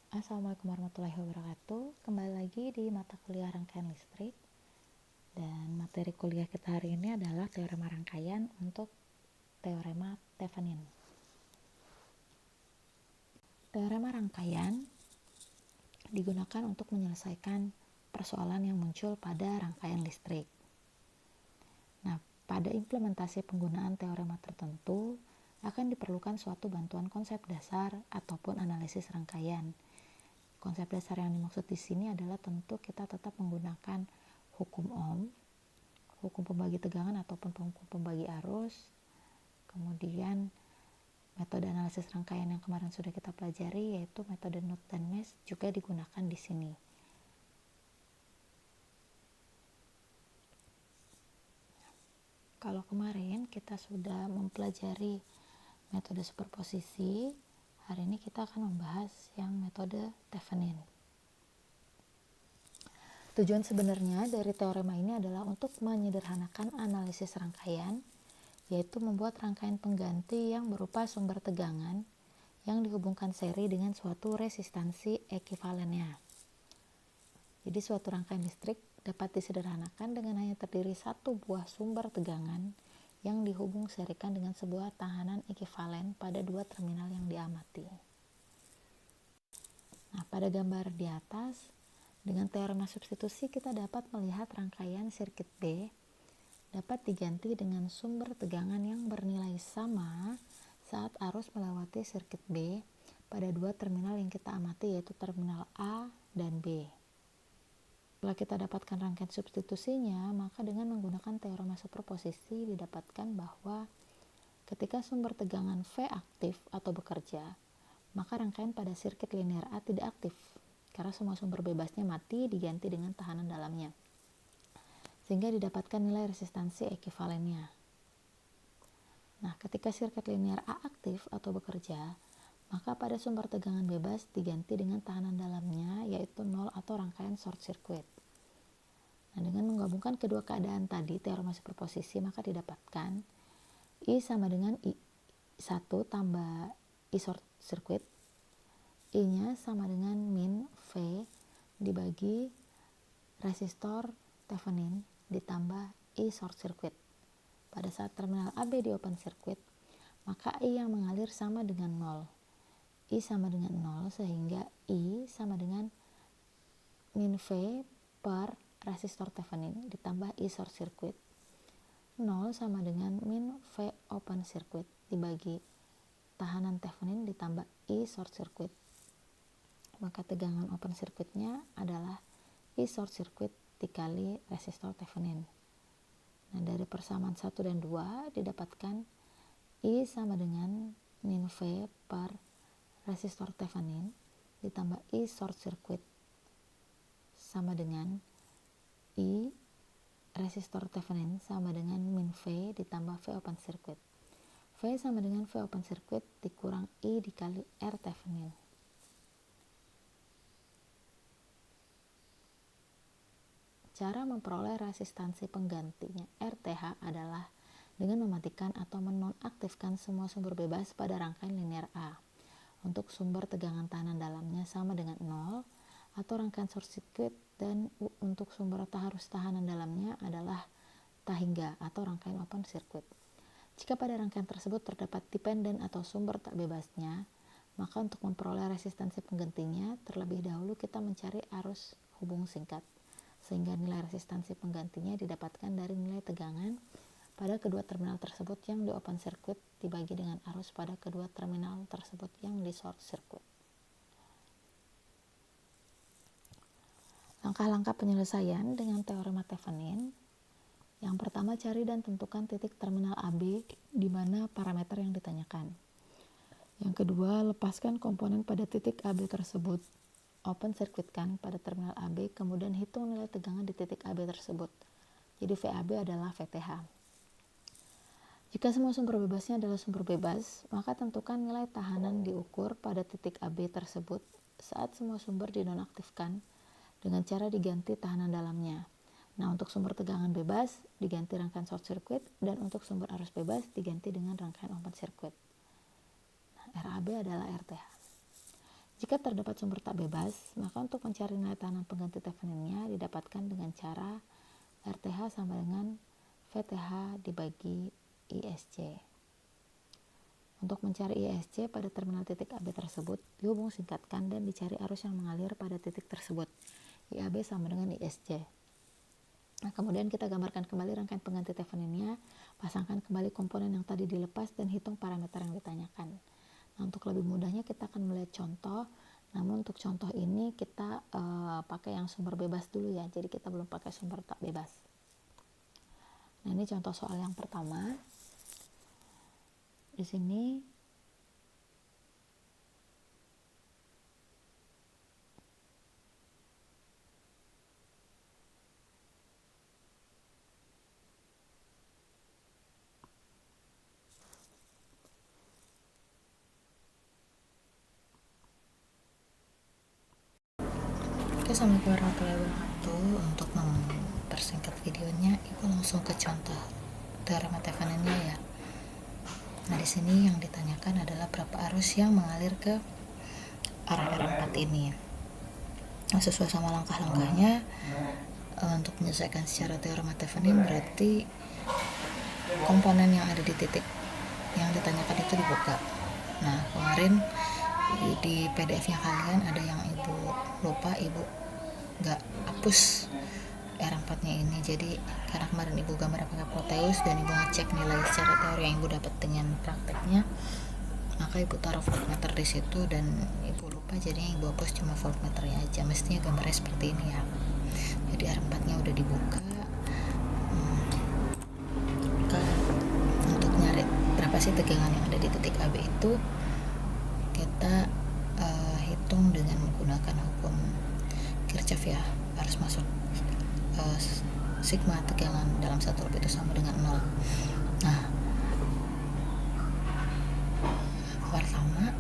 Assalamualaikum warahmatullahi wabarakatuh. Kembali lagi di mata kuliah rangkaian listrik. Dan materi kuliah kita hari ini adalah teorema rangkaian untuk teorema Thevenin. Teorema rangkaian digunakan untuk menyelesaikan persoalan yang muncul pada rangkaian listrik. Nah, pada implementasi penggunaan teorema tertentu akan diperlukan suatu bantuan konsep dasar ataupun analisis rangkaian. Konsep dasar yang dimaksud di sini adalah tentu kita tetap menggunakan hukum Ohm, hukum pembagi tegangan ataupun hukum pembagi arus. Kemudian metode analisis rangkaian yang kemarin sudah kita pelajari yaitu metode Knut dan Mesh juga digunakan di sini. Kalau kemarin kita sudah mempelajari metode superposisi, hari ini kita akan membahas yang metode Thevenin. Tujuan sebenarnya dari teorema ini adalah untuk menyederhanakan analisis rangkaian, yaitu membuat rangkaian pengganti yang berupa sumber tegangan yang dihubungkan seri dengan suatu resistansi ekivalennya. Jadi suatu rangkaian listrik dapat disederhanakan dengan hanya terdiri satu buah sumber tegangan yang dihubung serikan dengan sebuah tahanan ekivalen pada dua terminal yang diamati. Nah, pada gambar di atas, dengan teorema substitusi kita dapat melihat rangkaian sirkuit B dapat diganti dengan sumber tegangan yang bernilai sama saat arus melewati sirkuit B pada dua terminal yang kita amati, yaitu terminal A dan B. Setelah kita dapatkan rangkaian substitusinya, maka dengan menggunakan teorema superposisi didapatkan bahwa ketika sumber tegangan V aktif atau bekerja, maka rangkaian pada sirkuit linear A tidak aktif karena semua sumber bebasnya mati diganti dengan tahanan dalamnya, sehingga didapatkan nilai resistansi ekivalennya. Nah, ketika sirkuit linear A aktif atau bekerja, maka pada sumber tegangan bebas diganti dengan tahanan dalamnya, yaitu nol atau rangkaian short circuit. Nah, dengan menggabungkan kedua keadaan tadi, teorema superposisi, maka didapatkan I sama dengan I1 tambah I short circuit, I-nya sama dengan min V dibagi resistor Thevenin ditambah I short circuit. Pada saat terminal AB di open circuit, maka I yang mengalir sama dengan 0. I sama dengan 0 sehingga I sama dengan min V per resistor Thevenin ditambah I short circuit. 0 sama dengan min V open circuit dibagi tahanan Thevenin ditambah I short circuit. Maka tegangan open circuitnya adalah I short circuit dikali resistor Thevenin. Nah, dari persamaan 1 dan 2 didapatkan I sama dengan min V per resistor Thevenin ditambah I short circuit sama dengan I resistor Thevenin sama dengan min V ditambah V open circuit. V sama dengan V open circuit dikurang I dikali R Thevenin. Cara memperoleh resistansi penggantinya RTH adalah dengan mematikan atau menonaktifkan semua sumber bebas pada rangkaian linear A. Untuk sumber tegangan tahanan dalamnya sama dengan 0 atau rangkaian short circuit, dan untuk sumber arus tahanan dalamnya adalah tahingga atau rangkaian open circuit. Jika pada rangkaian tersebut terdapat dependen atau sumber tak bebasnya, maka untuk memperoleh resistansi penggantinya terlebih dahulu kita mencari arus hubung singkat, sehingga nilai resistansi penggantinya didapatkan dari nilai tegangan pada kedua terminal tersebut yang di open circuit dibagi dengan arus pada kedua terminal tersebut yang di short circuit. Langkah-langkah penyelesaian dengan teorema Thevenin. Yang pertama, cari dan tentukan titik terminal AB di mana parameter yang ditanyakan. Yang kedua, lepaskan komponen pada titik AB tersebut. Open circuitkan pada terminal AB, kemudian hitung nilai tegangan di titik AB tersebut. Jadi VAB adalah VTH. Jika semua sumber bebasnya adalah sumber bebas, maka tentukan nilai tahanan diukur pada titik AB tersebut saat semua sumber dinonaktifkan dengan cara diganti tahanan dalamnya. Nah, untuk sumber tegangan bebas diganti rangkaian short circuit, dan untuk sumber arus bebas diganti dengan rangkaian open circuit. Nah, RAB adalah RTH. Jika terdapat sumber tak bebas, maka untuk mencari nilai tahanan pengganti Theveninnya didapatkan dengan cara RTH sama dengan VTH dibagi ISC. Untuk mencari ISC pada terminal titik AB tersebut, dihubung singkatkan dan dicari arus yang mengalir pada titik tersebut. IAB sama dengan ISC. Nah, kemudian kita gambarkan kembali rangkaian pengganti Theveninnya, pasangkan kembali komponen yang tadi dilepas dan hitung parameter yang ditanyakan. Nah, untuk lebih mudahnya kita akan melihat contoh. Namun untuk contoh ini kita pakai yang sumber bebas dulu ya. Jadi kita belum pakai sumber tak bebas. Nah, ini contoh soal yang pertama. Di sini Oke, assalamualaikum warahmatullahi wabarakatuh. Untuk mempersingkat videonya, ibu langsung ke contoh teorema Theveninnya ya. Nah, di sini yang ditanyakan adalah berapa arus yang mengalir ke arah R4 ini. Nah, sesuai sama langkah-langkahnya, untuk menyelesaikan secara teorema Thevenin berarti komponen yang ada di titik yang ditanyakan itu dibuka. Nah, kemarin di PDF-nya kalian ada yang ibu lupa, ibu nggak hapus R4-nya ini. Jadi karena kemarin ibu gambar pakai Proteus dan ibu ngecek nilai secara teori yang ibu dapat dengan prakteknya, maka ibu taruh voltmeter di situ dan ibu lupa, jadi ibu hapus cuma voltmeternya aja. Mestinya gambarnya seperti ini ya. Jadi R4-nya udah dibuka. Untuk nyari berapa sih tegangan yang ada di titik AB itu, kita hitung dengan menggunakan hukum Kirchhoff ya. Harus masuk sigma tegangan dalam satu loop itu sama dengan 0. Nah, pertama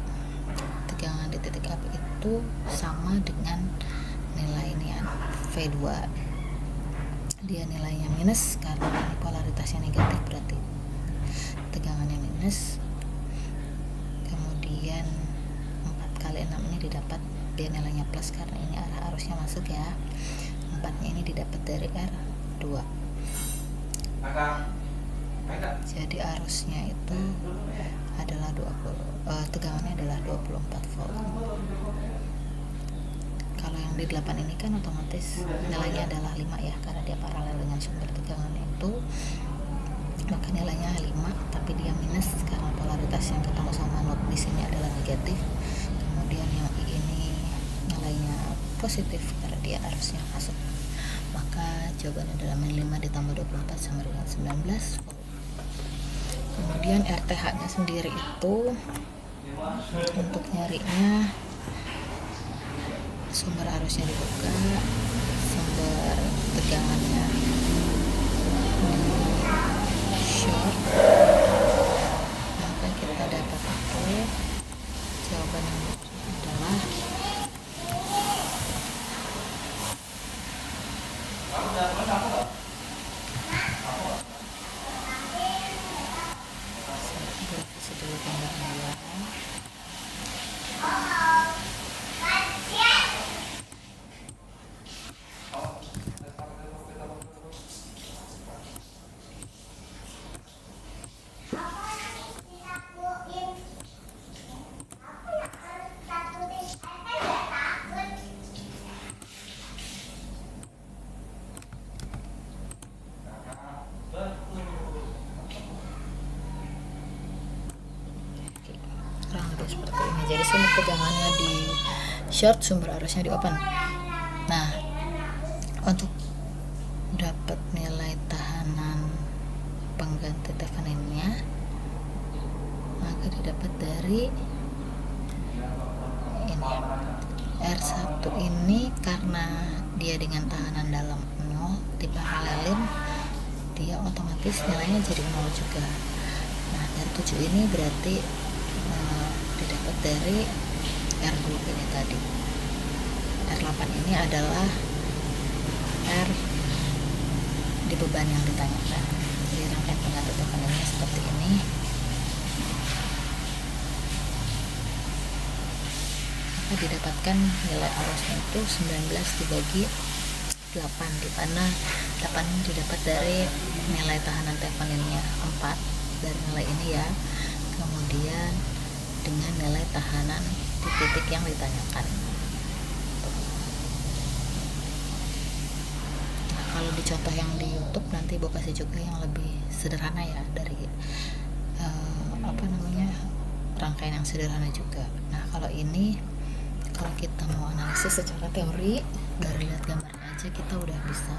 tegangan di titik AB itu sama dengan nilai ini ya, V2. Dia nilainya minus karena ini polaritasnya negatif, berarti tegangannya minus. Kemudian 4 kali 6 ini didapat dia nilainya plus karena ini arah arusnya masuk ya. 4-nya ini didapat dari R2. Jadi arusnya itu adalah 20, tegangannya adalah 24 volt. Kalau yang di 8 ini kan otomatis nilainya adalah 5 ya, karena dia paralel dengan sumber tegangannya itu, maka nilainya 5, tapi dia minus karena polaritas yang ketemu sama node di sini adalah negatif. Kemudian yang I ini nilainya positif karena dia arusnya masuk. Maka jawabannya adalah min 5 ditambah 24 sama dengan 19 volt. Kemudian RTH-nya sendiri itu untuk nyarinya, sumber arusnya dibuka, sumber tegangannya di short, maka kita dapat itu jawabannya adalah seperti ini. Jadi sumber tegangannya di short, sumber arusnya di open. Nah, untuk dapat nilai tahanan pengganti Theveninnya, maka didapat dari ini R1 ini, karena dia dengan tahanan dalam 0 diparalelin, dia otomatis nilainya jadi 0 juga. Nah, R7 ini berarti didapat dari R2 ini tadi. R8 ini adalah R di beban yang ditanyakan. Jadi rangkaian pengganti Theveninnya seperti ini. maka didapatkan nilai arusnya itu 19 dibagi 8, di mana 8 didapat dari nilai tahanan Theveninnya 4 dari nilai ini ya, kemudian dengan nilai tahanan di titik yang ditanyakan. Nah, kalau di contoh yang di YouTube nanti Ibu kasih juga yang lebih sederhana ya, dari rangkaian yang sederhana juga. Nah, kalau ini kalau kita mau analisis secara teori, dari lihat gambarnya aja kita udah bisa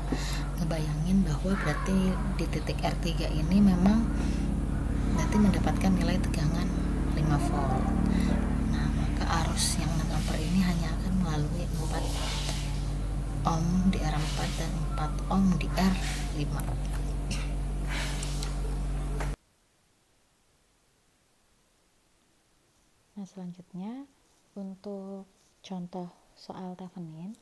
ngebayangin bahwa berarti di titik R3 ini memang berarti mendapatkan nilai tegangan 5 volt. Nah, maka arus yang 6 ampere ini hanya akan melalui 4 ohm di R4 dan 4 ohm di R5. Nah, selanjutnya untuk contoh soal Thevenin,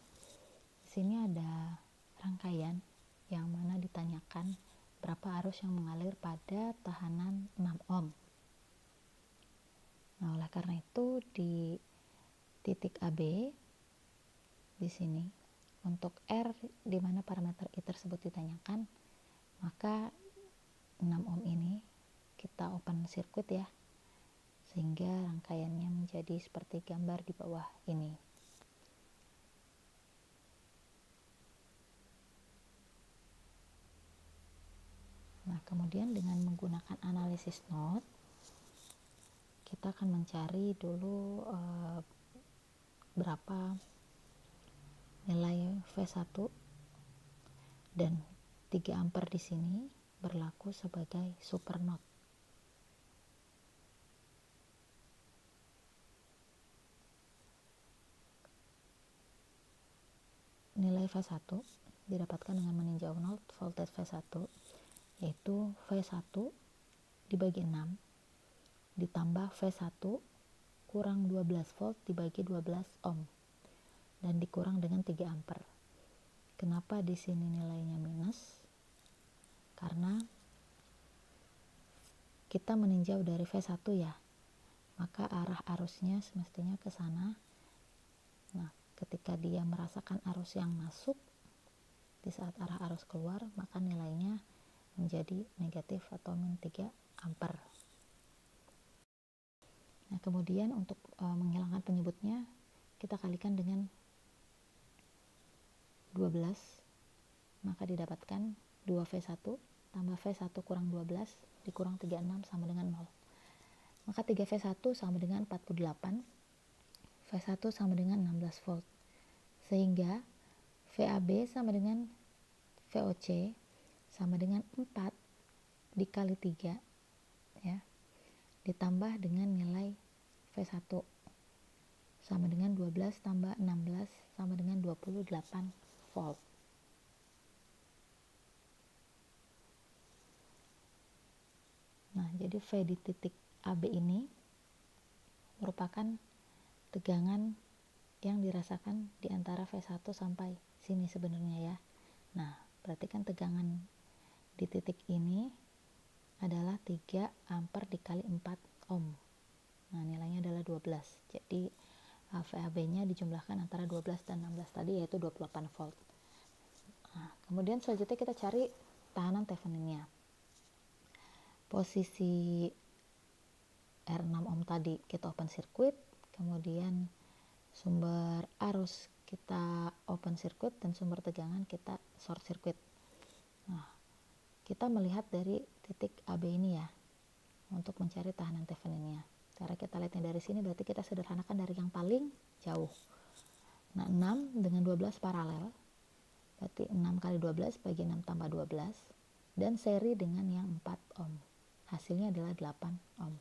di sini ada rangkaian yang mana ditanyakan berapa arus yang mengalir pada tahanan 6 ohm. Nah, oleh karena itu di titik AB di sini untuk R di mana parameter I tersebut ditanyakan, maka 6 ohm ini kita open circuit ya, sehingga rangkaiannya menjadi seperti gambar di bawah ini. Nah, kemudian dengan menggunakan analisis node, kita akan mencari dulu berapa nilai V1 dan 3 ampere di sini berlaku sebagai super node. Nilai V1 didapatkan dengan meninjau node voltage V1, yaitu V1 dibagi 6 ditambah V1 kurang 12 volt dibagi 12 ohm dan dikurang dengan 3 ampere. Kenapa di sini nilainya minus? Karena kita meninjau dari V1 ya, maka arah arusnya semestinya ke sana. Nah, ketika dia merasakan arus yang masuk, di saat arah arus keluar, maka nilainya menjadi negatif atau min 3 ampere. Nah, kemudian untuk menghilangkan penyebutnya, kita kalikan dengan 12, maka didapatkan 2V1 tambah V1 kurang 12 dikurang 36 sama dengan 0. Maka 3V1 sama dengan 48, V1 sama dengan 16 volt. Sehingga VAB sama dengan VOC sama dengan 4 dikali 3 ya, ditambah dengan nilai V1 sama dengan 12 tambah 16 sama dengan 28 volt. Nah, jadi V di titik AB ini merupakan tegangan yang dirasakan di antara V1 sampai sini sebenarnya ya. Nah, berarti kan tegangan di titik ini adalah 3 ampere dikali 4 ohm. Nah, nilainya adalah 12. Jadi VAB-nya dijumlahkan antara 12 dan 16 tadi, yaitu 28 volt. Nah, kemudian selanjutnya kita cari tahanan Theveninnya. Posisi R6 ohm tadi kita open circuit, kemudian sumber arus kita open circuit dan sumber tegangan kita short circuit. Nah, kita melihat dari titik AB ini ya untuk mencari tahanan Theveninnya. Cara kita lihatnya dari sini berarti kita sederhanakan dari yang paling jauh. Nah, 6 dengan 12 paralel, berarti 6 kali 12 bagi 6 tambah 12, dan seri dengan yang 4 ohm. Hasilnya adalah 8 ohm.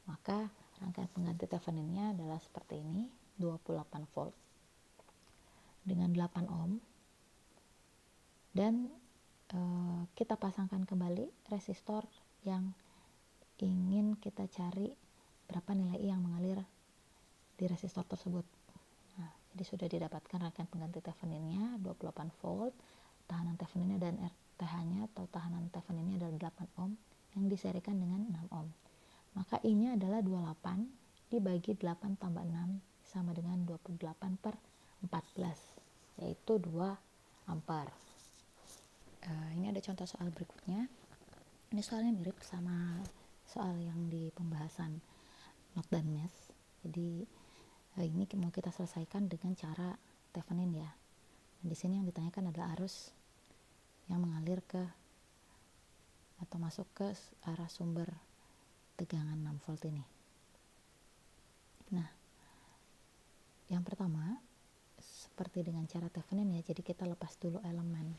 Maka rangkaian pengganti Theveninnya adalah seperti ini, 28 volt dengan 8 ohm. Dan kita pasangkan kembali resistor yang ingin kita cari berapa nilai I yang mengalir di resistor tersebut. Nah, jadi sudah didapatkan rangkaian pengganti Theveninnya 28 volt, tahanan Theveninnya dan RTH-nya atau tahanan Theveninnya adalah 8 ohm yang diserikan dengan 6 ohm. Maka I-nya adalah 28 dibagi 8 tambah 6 sama dengan 28/14, yaitu 2 ampere. Ini ada contoh soal berikutnya. Ini soalnya mirip sama soal yang di pembahasan not dan math. Jadi ini mau kita selesaikan dengan cara Thevenin ya. Di sini yang ditanyakan adalah arus yang mengalir ke atau masuk ke arah sumber tegangan 6 volt ini. Nah, yang pertama seperti dengan cara Thevenin ya. Jadi kita lepas dulu elemen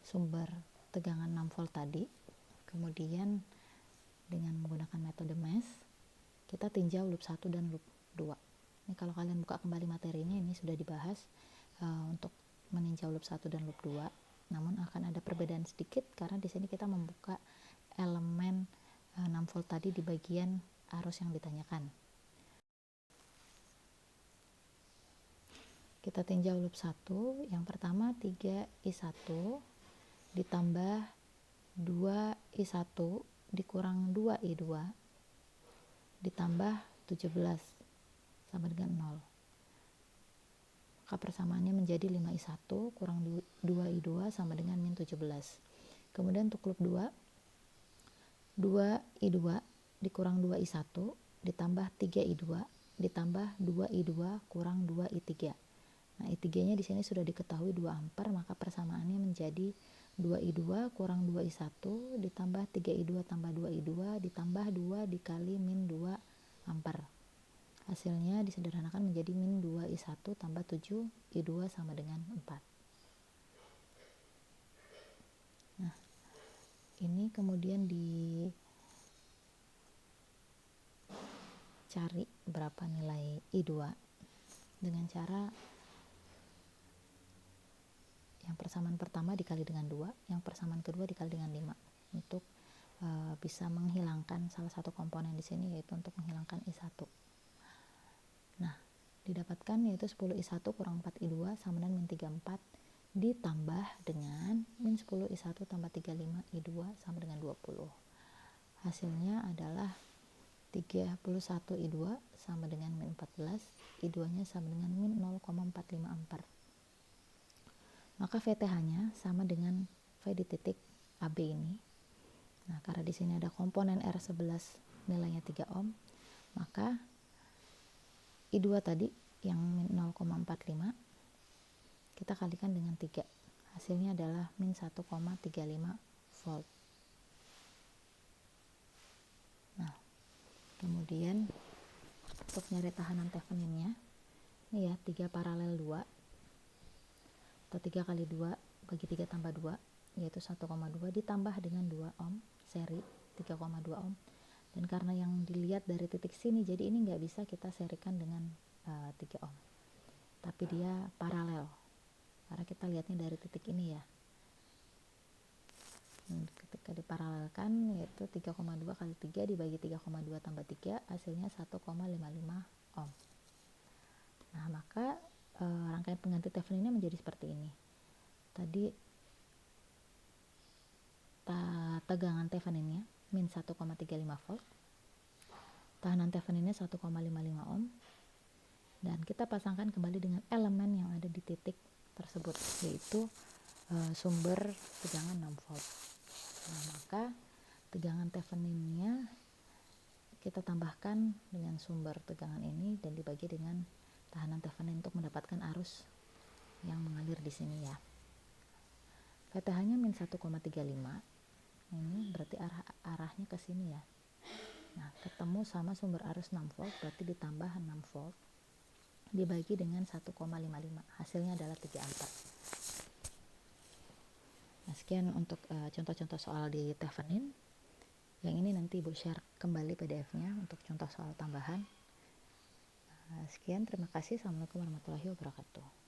sumber tegangan 6 volt tadi. Kemudian dengan menggunakan metode math, kita tinjau loop 1 dan loop 2. Ini kalau kalian buka kembali materinya, ini sudah dibahas untuk meninjau loop 1 dan loop 2. Namun akan ada perbedaan sedikit karena di sini kita membuka elemen 6 volt tadi di bagian arus yang ditanyakan. Kita tinjau loop 1. Yang pertama 3I1 ditambah 2I1 dikurang 2I2 ditambah 17 sama dengan 0. Maka persamaannya menjadi 5I1 kurang 2I2 sama dengan min 17. Kemudian untuk loop 2, 2I2 dikurang 2I1 ditambah 3I2 ditambah 2I2 kurang 2I3. Nah, I3 nya di sini sudah diketahui 2 ampere, maka persamaannya menjadi 2I2 kurang 2I1 ditambah 3I2 tambah 2I2 ditambah 2 dikali min 2 ampere. Hasilnya disederhanakan menjadi min 2I1 tambah 7I2 sama dengan 4. Nah, ini kemudian dicari berapa nilai I2 dengan cara yang persamaan pertama dikali dengan 2, yang persamaan kedua dikali dengan 5 untuk bisa menghilangkan salah satu komponen di sini, yaitu untuk menghilangkan I1. Nah, didapatkan yaitu 10I1 kurang 4I2 sama dengan min 34 ditambah dengan min 10I1 tambah 35I2 sama dengan 20. Hasilnya adalah 31I2 sama dengan min 14, I2 nya sama dengan min 0,45 ampere. Maka VTH-nya sama dengan V di titik AB ini. Nah, karena di sini ada komponen R11 nilainya 3 ohm, maka I2 tadi yang min 0,45 kita kalikan dengan 3. Hasilnya adalah min 1,35 volt. Nah, kemudian untuk nyari tahanan Theveninnya, ini ya 3 paralel 2 atau 3 kali 2 bagi 3 tambah 2 yaitu 1,2 ditambah dengan 2 ohm seri 3,2 ohm. Dan karena yang dilihat dari titik sini, jadi ini nggak bisa kita serikan dengan 3 ohm, tapi dia paralel karena kita lihatnya dari titik ini ya. Ketika diparalelkan yaitu 3,2 kali 3 dibagi 3,2 tambah 3 hasilnya 1,55 ohm. Nah, maka rangkaian pengganti Theveninnya menjadi seperti ini. Tadi tegangan Theveninnya min 1,35 volt, tahanan Theveninnya 1,55 ohm, dan kita pasangkan kembali dengan elemen yang ada di titik tersebut, yaitu sumber tegangan 6 volt. Nah, maka tegangan Theveninnya kita tambahkan dengan sumber tegangan ini dan dibagi dengan tahanan Thevenin untuk mendapatkan arus yang mengalir di sini ya. VTH-nya min 1,35. Ini berarti arahnya ke sini ya. Nah, ketemu sama sumber arus 6 volt, berarti ditambah 6 volt dibagi dengan 1,55. Hasilnya adalah 3 ampere. Nah, sekian untuk contoh-contoh soal di Thevenin. Yang ini nanti Ibu share kembali PDF-nya untuk contoh soal tambahan. Sekian, terima kasih. Assalamualaikum warahmatullahi wabarakatuh.